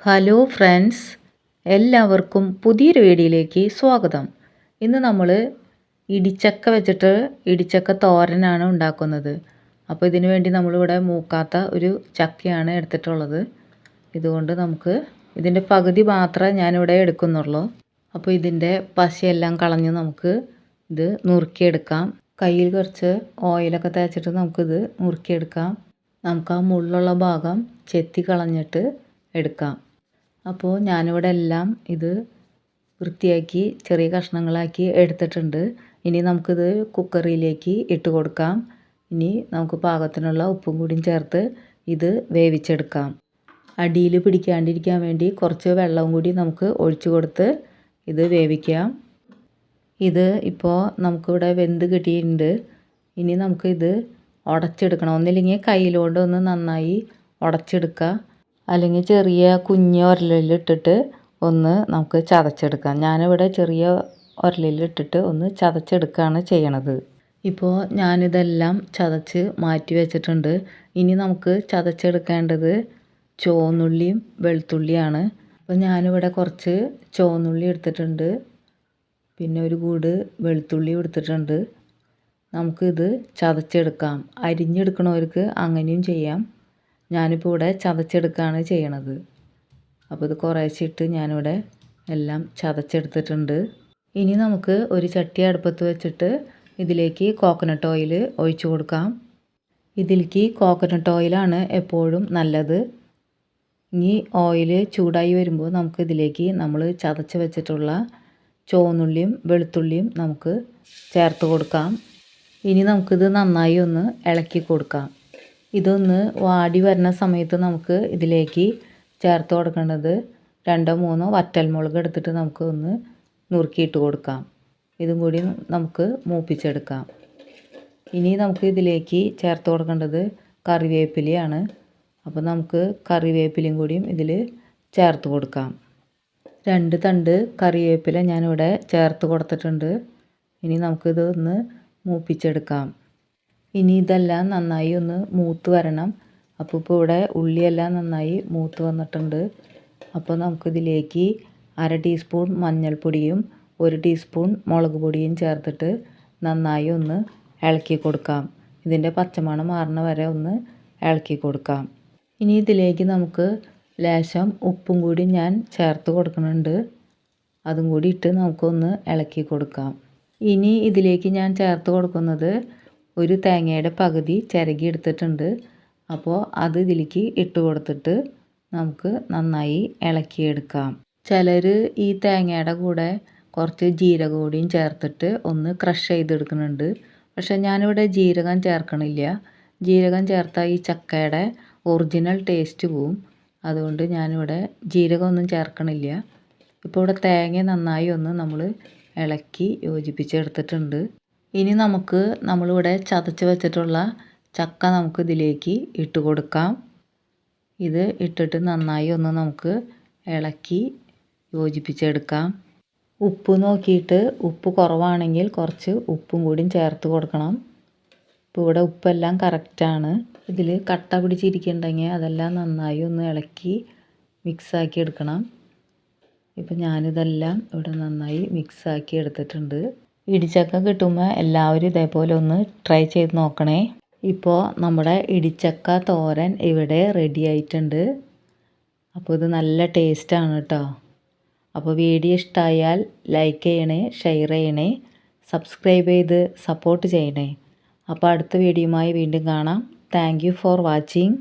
Hello friends, എല്ലാവർക്കും പുതിയൊരു വീഡിയോയിലേക്ക് സ്വാഗതം. ഇന്ന് നമ്മൾ ഇടിച്ചക്ക വെച്ചിട്ട് ഇടിച്ചക്ക തോരനാണ് ഉണ്ടാക്കുന്നത്. അപ്പോൾ ഇതിനു വേണ്ടി നമ്മളിവിടെ മൂക്കാത്ത ഒരു ചക്കയാണ് എടുത്തിട്ടുള്ളത്. ഇതുകൊണ്ട് നമുക്ക് ഇതിൻ്റെ പകുതി മാത്രമേ ഞാനിവിടെ എടുക്കുന്നുള്ളൂ. അപ്പോൾ ഇതിൻ്റെ പശയെല്ലാം കളഞ്ഞ് നമുക്ക് ഇത് നുറുക്കിയെടുക്കാം. കയ്യിൽ കുറച്ച് ഓയിലൊക്കെ തേച്ചിട്ട് നമുക്കിത് നുറുക്കിയെടുക്കാം. നമുക്ക് ആ മുള്ളുള്ള ഭാഗം ചെത്തി കളഞ്ഞിട്ട് എടുക്കാം. അപ്പോൾ ഞാനിവിടെ എല്ലാം ഇത് വൃത്തിയാക്കി ചെറിയ കഷ്ണങ്ങളാക്കി എടുത്തിട്ടുണ്ട്. ഇനി നമുക്കിത് കുക്കറിലേക്ക് ഇട്ട് കൊടുക്കാം. ഇനി നമുക്ക് പാകത്തിനുള്ള ഉപ്പും കൂടിയും ചേർത്ത് ഇത് വേവിച്ചെടുക്കാം. അടിയിൽ പിടിക്കാണ്ടിരിക്കാൻ വേണ്ടി കുറച്ച് വെള്ളവും കൂടി നമുക്ക് ഒഴിച്ചു കൊടുത്ത് ഇത് വേവിക്കാം. ഇത് ഇപ്പോൾ നമുക്കിവിടെ വെന്ത് കിട്ടിയിട്ടുണ്ട്. ഇനി നമുക്കിത് ഉടച്ചെടുക്കണം. ഒന്നില്ലെങ്കിൽ കയ്യിലോണ്ട് ഒന്ന് നന്നായി ഉടച്ചെടുക്കുക, അല്ലെങ്കിൽ ചെറിയ കുഞ്ഞ് ഉരലിലിട്ടിട്ട് ഒന്ന് നമുക്ക് ചതച്ചെടുക്കാം. ഞാനിവിടെ ചെറിയ ഉരലിലിട്ടിട്ട് ഒന്ന് ചതച്ചെടുക്കുകയാണ് ചെയ്യണത്. ഇപ്പോൾ ഞാനിതെല്ലാം ചതച്ച് മാറ്റി വെച്ചിട്ടുണ്ട്. ഇനി നമുക്ക് ചതച്ചെടുക്കേണ്ടത് ചുവന്നുള്ളിയും വെളുത്തുള്ളിയാണ്. അപ്പോൾ ഞാനിവിടെ കുറച്ച് ചുവന്നുള്ളി എടുത്തിട്ടുണ്ട്, പിന്നെ ഒരു കൂട് വെളുത്തുള്ളി എടുത്തിട്ടുണ്ട്. നമുക്കിത് ചതച്ചെടുക്കാം. അരിഞ്ഞെടുക്കണവർക്ക് അങ്ങനെയും ചെയ്യാം. ഞാനിപ്പോൾ ഇവിടെ ചതച്ചെടുക്കുകയാണ് ചെയ്യണത്. അപ്പോൾ ഇത് കുറേശ്ശിട്ട് ഞാനിവിടെ എല്ലാം ചതച്ചെടുത്തിട്ടുണ്ട്. ഇനി നമുക്ക് ഒരു ചട്ടി അടുപ്പത്ത് വെച്ചിട്ട് ഇതിലേക്ക് കോക്കനട്ട് ഓയിൽ ഒഴിച്ചു കൊടുക്കാം. ഇതിലേക്ക് കോക്കനട്ട് ഓയിലാണ് എപ്പോഴും നല്ലത്. ഇനി ഓയിൽ ചൂടായി വരുമ്പോൾ നമുക്ക് ഇതിലേക്ക് നമ്മൾ ചതച്ച് വെച്ചിട്ടുള്ള ചുവന്നുള്ളിയും വെളുത്തുള്ളിയും നമുക്ക് ചേർത്ത് കൊടുക്കാം. ഇനി നമുക്കിത് നന്നായി ഒന്ന് ഇളക്കി കൊടുക്കാം. ഇതൊന്ന് വാടി വരുന്ന സമയത്ത് നമുക്ക് ഇതിലേക്ക് ചേർത്ത് കൊടുക്കേണ്ടത് 2-3 വറ്റൽമുളക് എടുത്തിട്ട് നമുക്ക് ഒന്ന് നുറുക്കിയിട്ട് കൊടുക്കാം. ഇതും കൂടി നമുക്ക് മൂപ്പിച്ചെടുക്കാം. ഇനി നമുക്ക് ഇതിലേക്ക് ചേർത്ത് കൊടുക്കേണ്ടത് കറിവേപ്പിലയാണ്. അപ്പോൾ നമുക്ക് കറിവേപ്പിലയും കൂടിയും ഇതിൽ ചേർത്ത് കൊടുക്കാം. 2 തണ്ട് കറിവേപ്പില ഞാനിവിടെ ചേർത്ത് കൊടുത്തിട്ടുണ്ട്. ഇനി നമുക്കിത് ഒന്ന് മൂപ്പിച്ചെടുക്കാം. ഇനി ഇതെല്ലാം നന്നായി ഒന്ന് മൂത്ത് വരണം. അപ്പോൾ ഇപ്പോൾ ഇവിടെ ഉള്ളിയെല്ലാം നന്നായി മൂത്ത് വന്നിട്ടുണ്ട്. അപ്പോൾ നമുക്കിതിലേക്ക് 1/2 ടീസ്പൂൺ മഞ്ഞൾപ്പൊടിയും 1 ടീസ്പൂൺ മുളക് പൊടിയും ചേർത്തിട്ട് നന്നായി ഒന്ന് ഇളക്കി കൊടുക്കാം. ഇതിൻ്റെ പച്ചമണം മാറുന്ന വരെ ഒന്ന് ഇളക്കി കൊടുക്കാം. ഇനി ഇതിലേക്ക് നമുക്ക് ലേശം ഉപ്പും കൂടി ഞാൻ ചേർത്ത് കൊടുക്കുന്നുണ്ട്. അതും കൂടി ഇട്ട് നമുക്കൊന്ന് ഇളക്കി കൊടുക്കാം. ഇനി ഇതിലേക്ക് ഞാൻ ചേർത്ത് കൊടുക്കുന്നത് ഒരു തേങ്ങയുടെ പകുതി ചിരകി എടുത്തിട്ടുണ്ട്. അപ്പോൾ അത് ഇതിലേക്ക് ഇട്ട് കൊടുത്തിട്ട് നമുക്ക് നന്നായി ഇളക്കിയെടുക്കാം. ചിലർ ഈ തേങ്ങയുടെ കൂടെ കുറച്ച് ജീരകം കൂടിയും ചേർത്തിട്ട് ഒന്ന് ക്രഷ് ചെയ്തെടുക്കുന്നുണ്ട്. പക്ഷേ ഞാനിവിടെ ജീരകം ചേർക്കണില്ല. ജീരകം ചേർത്താൽ ഈ ചക്കയുടെ ഒറിജിനൽ ടേസ്റ്റ് പോവും. അതുകൊണ്ട് ഞാനിവിടെ ജീരകമൊന്നും ചേർക്കണില്ല. ഇപ്പോൾ ഇവിടെ തേങ്ങ നന്നായി ഒന്ന് നമ്മൾ ഇളക്കി യോജിപ്പിച്ചെടുത്തിട്ടുണ്ട്. ഇനി നമുക്ക് നമ്മളിവിടെ ചതച്ച് വെച്ചിട്ടുള്ള ചക്ക നമുക്ക് ഇതിലേക്ക് ഇട്ട് കൊടുക്കാം. ഇത് ഇട്ടിട്ട് നന്നായി ഒന്ന് നമുക്ക് ഇളക്കി യോജിപ്പിച്ചെടുക്കാം. ഉപ്പ് നോക്കിയിട്ട് ഉപ്പ് കുറവാണെങ്കിൽ കുറച്ച് ഉപ്പും കൂടിയും ചേർത്ത് കൊടുക്കണം. ഇപ്പോൾ ഇവിടെ ഉപ്പെല്ലാം കറക്റ്റാണ്. ഇതിൽ കട്ട പിടിച്ചിരിക്കുന്നുണ്ടെങ്കിൽ അതെല്ലാം നന്നായി ഒന്ന് ഇളക്കി മിക്സാക്കി എടുക്കണം. ഇപ്പോൾ ഞാനിതെല്ലാം ഇവിടെ നന്നായി മിക്സാക്കി എടുത്തിട്ടുണ്ട്. ഇടിച്ചക്ക കിട്ടുമ്പോൾ എല്ലാവരും ഇതേപോലെ ഒന്ന് ട്രൈ ചെയ്ത് നോക്കണേ. ഇപ്പോൾ നമ്മുടെ ഇടിച്ചക്ക തോരൻ ഇവിടെ റെഡി ആയിട്ടുണ്ട്. അപ്പോൾ ഇത് നല്ല ടേസ്റ്റാണ് കേട്ടോ. അപ്പോൾ വീഡിയോ ഇഷ്ടമായാൽ ലൈക്ക് ചെയ്യണേ, ഷെയർ ചെയ്യണേ, സബ്സ്ക്രൈബ് ചെയ്ത് സപ്പോർട്ട് ചെയ്യണേ. അപ്പോൾ അടുത്ത വീഡിയോയുമായി വീണ്ടും കാണാം. Thank you for watching.